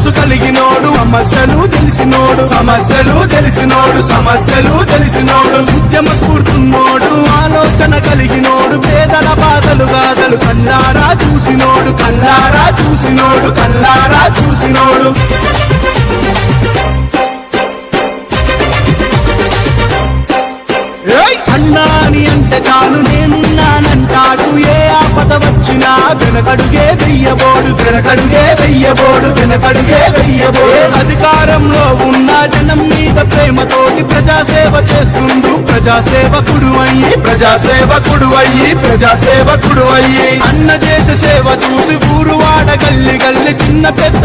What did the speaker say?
మనసు కలిగినోడు సమస్యలు తెలిసినోడు సమస్యలు తెలిసినోడు ఉద్యమ స్ఫూర్తున్నోడు ఆలోచన కలిగినోడు పేదల బాధలు గాథలు కల్లారా చూసినోడు అన్నాని అంటే చాలు నేనున్నానంటాడు ఏ ఆపద వచ్చినా వెనకడుగే వెయ్యబోడు అధికారంలో ఉన్న జనం మీద ప్రేమతోటి ప్రజాసేవ చేస్తుండు ప్రజాసేవకుడు అయ్యి అన్న చేసే సేవ చూసి ఊరు వాడ గల్లి చిన్న పెద్ద